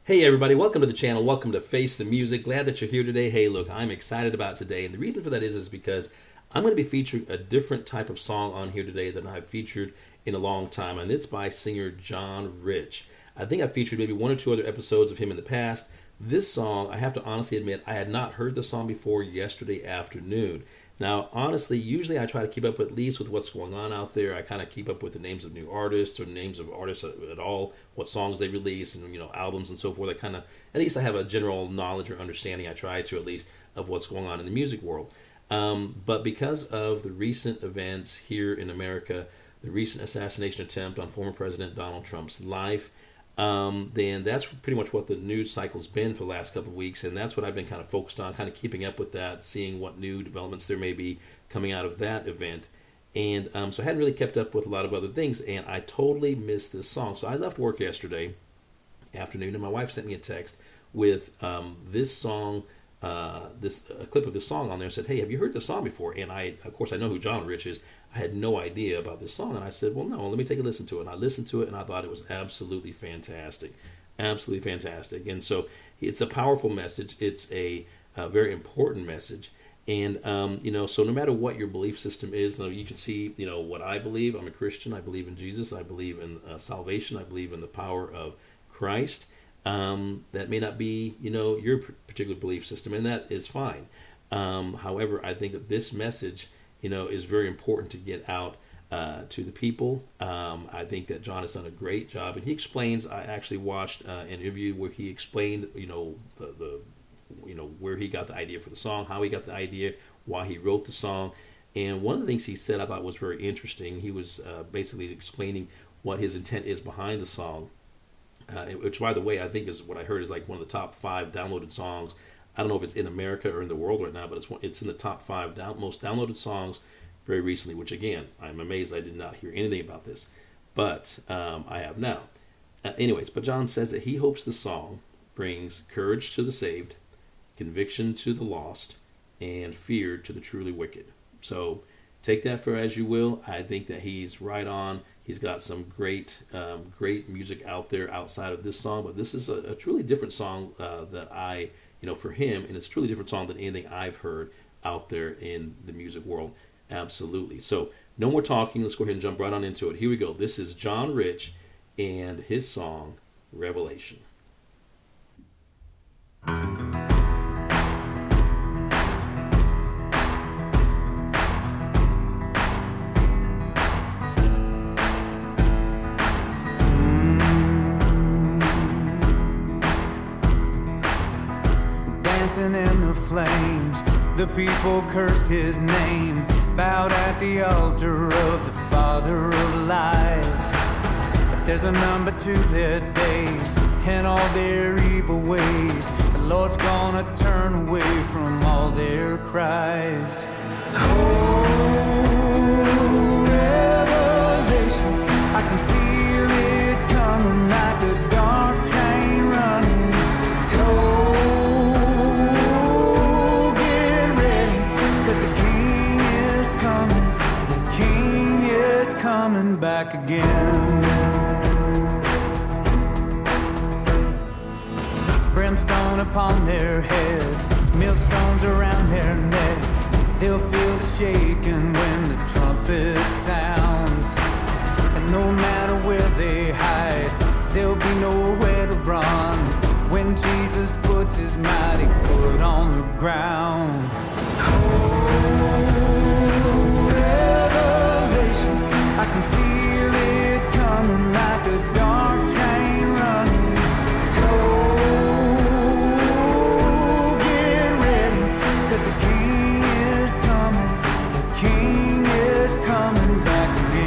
Hey everybody, welcome to the channel. Welcome to Face the Music. Glad that you're here today. Hey, look, I'm excited about today, and the reason for that is because I'm going to be featuring a different type of song on here today than I've featured in a long time, and it's by singer John Rich. I think I've featured maybe one or two other episodes of him in the past. This song, I have to honestly admit, I had not heard the song before yesterday afternoon. Now, honestly, usually I try to keep up at least with what's going on out there. I kind of keep up with the names of new artists or names of artists at all, what songs they release and, albums and so forth. I kind of, at least I have a general knowledge or understanding, I try to at least, of what's going on in the music world. But because of the recent events here in America, the recent assassination attempt on former President Donald Trump's life, then that's pretty much what the news cycle's been for the last couple of weeks, and that's what I've been kind of focused on, kind of keeping up with that, seeing what new developments there may be coming out of that event. And so I hadn't really kept up with a lot of other things, and I totally missed this song. So I left work yesterday afternoon, and my wife sent me a text with this song, a clip of this song on there, and said, "Hey, have you heard this song before?" And of course, I know who John Rich is. I had no idea about this song, and I said, well, no, let me take a listen to it. And I listened to it, and I thought it was absolutely fantastic. Absolutely fantastic. And so it's a powerful message. It's a very important message. And, so no matter what your belief system is, you can see, what I believe. I'm a Christian. I believe in Jesus. I believe in salvation. I believe in the power of Christ. That may not be, your particular belief system, and that is fine. However, I think that this message is very important to get out to the people. I think that John has done a great job, and he explains. I actually watched an interview where he explained, where he got the idea for the song, how he got the idea, why he wrote the song, and one of the things he said I thought was very interesting. He was basically explaining what his intent is behind the song, which, by the way, I think is what I heard is like one of the top 5 downloaded songs. I don't know if it's in America or in the world right now, but it's in the top 5 most downloaded songs very recently, which, again, I'm amazed I did not hear anything about this, but I have now. But John says that he hopes the song brings courage to the saved, conviction to the lost, and fear to the truly wicked. So take that for as you will. I think that he's right on. He's got some great music out there outside of this song, but this is a truly different song that I... for him, and it's a truly different song than anything I've heard out there in the music world. Absolutely. So no more talking. Let's go ahead and jump right on into it. Here we go. This is John Rich and his song, Revelation. In the flames, the people cursed his name, bowed at the altar of the father of lies. But there's a number to their days and all their evil ways. The Lord's gonna turn away from all their cries. Oh, revelation, I can feel it coming like a dark train running. Oh, coming back again. Brimstone upon their heads, millstones around their necks. They'll feel the shaking when the trumpet sounds. And no matter where they hide, there'll be nowhere to run when Jesus puts his mighty foot on the ground. I can feel it coming like a dark train running. Oh, get ready, 'cause the King is coming. The King is coming back again.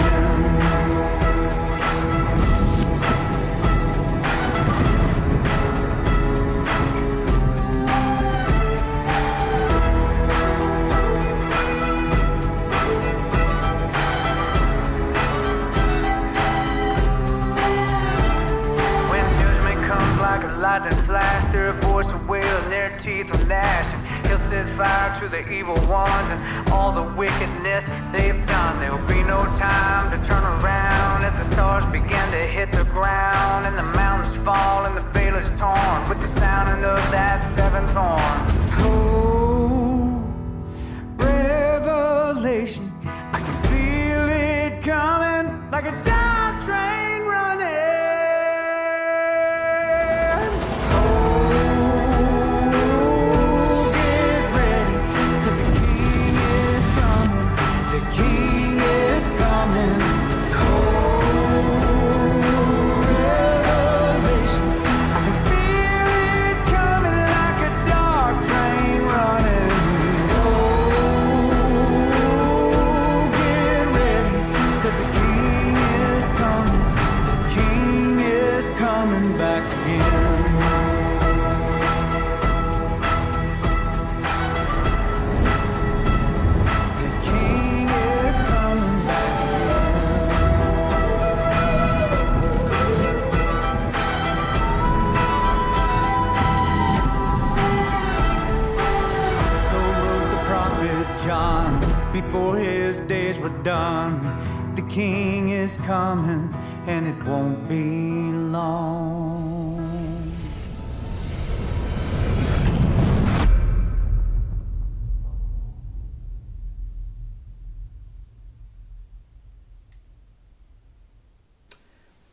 the evil ones and all the wickedness they've done. There'll be no time to turn around as the stars begin to hit the ground and the mountains fall and the veil is torn with the sound of that seventh horn. Oh, revelation, I can feel it coming like a dark train running. Before his days were done, the king is coming, and it won't be long.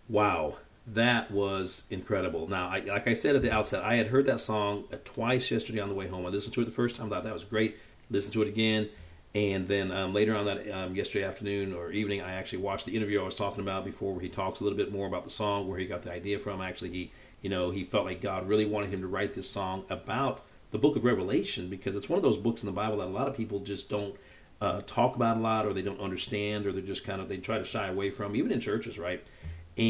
Wow, that was incredible. Now, like I said at the outset, I had heard that song twice yesterday on the way home. I listened to it the first time, thought that was great. Listened to it again. And then later on that yesterday afternoon or evening, I actually watched the interview I was talking about before, where he talks a little bit more about the song, where he got the idea from. Actually, he felt like God really wanted him to write this song about the book of Revelation, because it's one of those books in the Bible that a lot of people just don't talk about a lot, or they don't understand, or they're just they try to shy away from, even in churches, right? But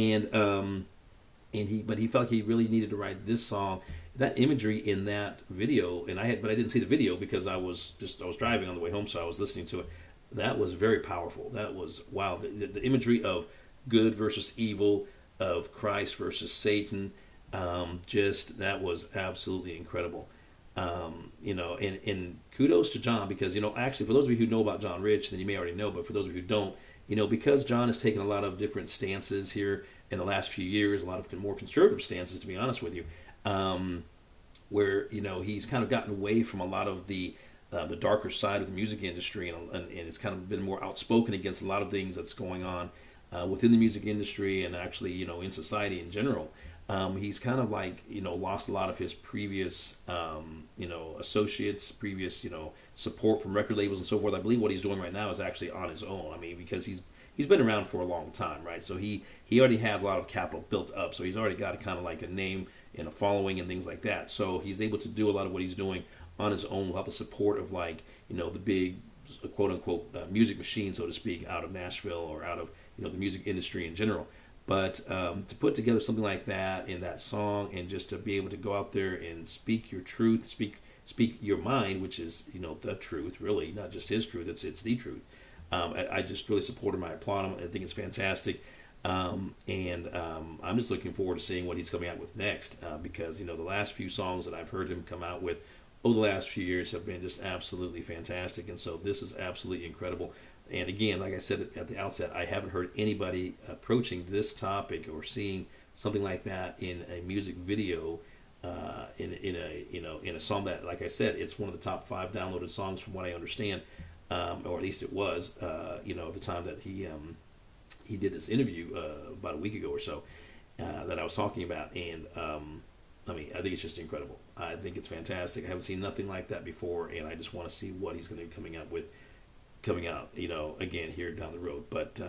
he felt like he really needed to write this song. That imagery in that video, but I didn't see the video because I was driving on the way home, so I was listening to it. That was very powerful. That was, wow, the imagery of good versus evil, of Christ versus Satan, that was absolutely incredible. And kudos to John, because, actually, for those of you who know about John Rich, then you may already know, but for those of you who don't, because John has taken a lot of different stances here in the last few years, a lot of more conservative stances, to be honest with you, where he's kind of gotten away from a lot of the darker side of the music industry, and it's kind of been more outspoken against a lot of things that's going on within the music industry, and actually in society in general. He's kind of lost a lot of his previous associates, previous support from record labels and so forth. I believe what he's doing right now is actually on his own. I mean, because he's been around for a long time, right? So he already has a lot of capital built up. So he's already got a kind of like a name and a following and things like that. So he's able to do a lot of what he's doing on his own without the support of the big quote unquote music machine, so to speak, out of Nashville or out of the music industry in general. But to put together something like that in that song, and just to be able to go out there and speak your truth, speak your mind, which is the truth, really, not just his truth, it's the truth. I just really support him. I applaud him. I think it's fantastic. I'm just looking forward to seeing what he's coming out with next, because the last few songs that I've heard him come out with over the last few years have been just absolutely fantastic, and so this is absolutely incredible. And again, like I said at the outset, I haven't heard anybody approaching this topic or seeing something like that in a music video, in a song that, like I said, it's one of the top 5 downloaded songs from what I understand, or at least it was, at the time that he did this interview about a week ago or so that I was talking about. And I think it's just incredible. I think it's fantastic. I haven't seen nothing like that before, and I just want to see what he's going to be coming out, again here down the road. But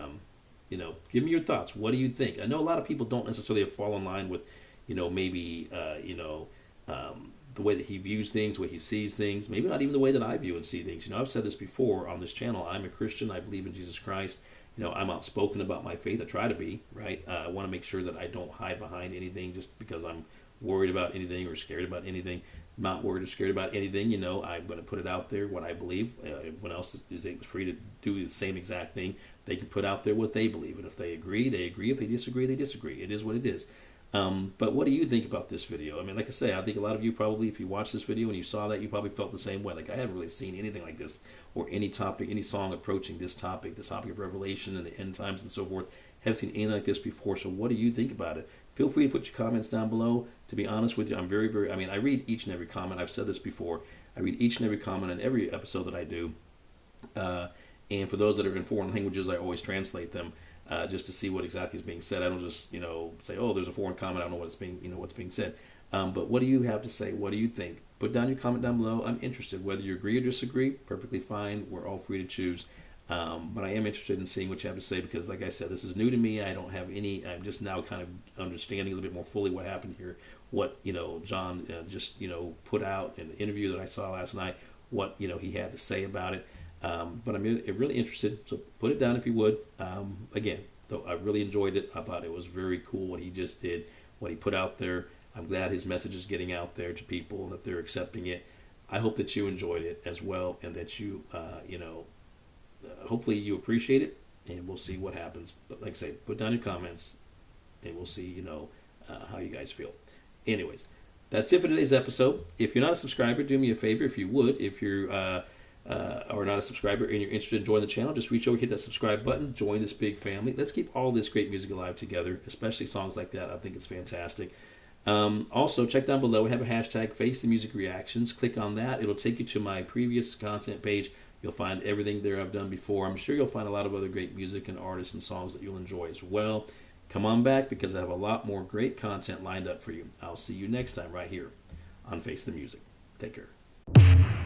give me your thoughts. What do you think? I know a lot of people don't necessarily fall in line with maybe the way that he views things, the way he sees things, maybe not even the way that I view and see things. I've said this before on this channel. I'm a Christian. I believe in Jesus Christ. I'm outspoken about my faith. I try to be, right? I want to make sure that I don't hide behind anything just because I'm worried about anything or scared about anything. I'm not worried or scared about anything. I'm going to put it out there, what I believe. Everyone else is free to do the same exact thing. They can put out there what they believe. And if they agree, they agree. If they disagree, they disagree. It is what it is. But what do you think about this video? I mean, like I say, I think a lot of you probably, if you watched this video and you saw that, you probably felt the same way. Like, I haven't really seen anything like this, or any topic, any song approaching this topic of Revelation and the end times and so forth. Haven't seen anything like this before. So what do you think about it? Feel free to put your comments down below. To be honest with you, I'm very, I mean, I read each and every comment. I've said this before. I read each and every comment on every episode that I do. And for those that are in foreign languages, I always translate them. Just to see what exactly is being said. I don't just, say, oh, there's a foreign comment. I don't know what's being said. But what do you have to say? What do you think? Put down your comment down below. I'm interested. Whether you agree or disagree, perfectly fine. We're all free to choose. But I am interested in seeing what you have to say because, like I said, this is new to me. I'm just now kind of understanding a little bit more fully what happened here. What, John just put out in the interview that I saw last night. What, he had to say about it. But I'm really interested, so put it down if you would. Again, though I really enjoyed it. I thought it was very cool what he just did, what he put out there. I'm glad his message is getting out there to people, that they're accepting it. I hope that you enjoyed it as well, and that you, hopefully you appreciate it, and we'll see what happens. But like I say, put down your comments, and we'll see, how you guys feel. Anyways, that's it for today's episode. If you're not a subscriber, do me a favor, if you would. If you're or not a subscriber and you're interested in joining the channel, just reach over, hit that subscribe button, join this big family. Let's keep all this great music alive together, especially songs like that. I think it's fantastic. Also, check down below. We have a hashtag, Face the Music Reactions. Click on that. It'll take you to my previous content page. You'll find everything there I've done before. I'm sure you'll find a lot of other great music and artists and songs that you'll enjoy as well. Come on back because I have a lot more great content lined up for you. I'll see you next time right here on Face the Music. Take care.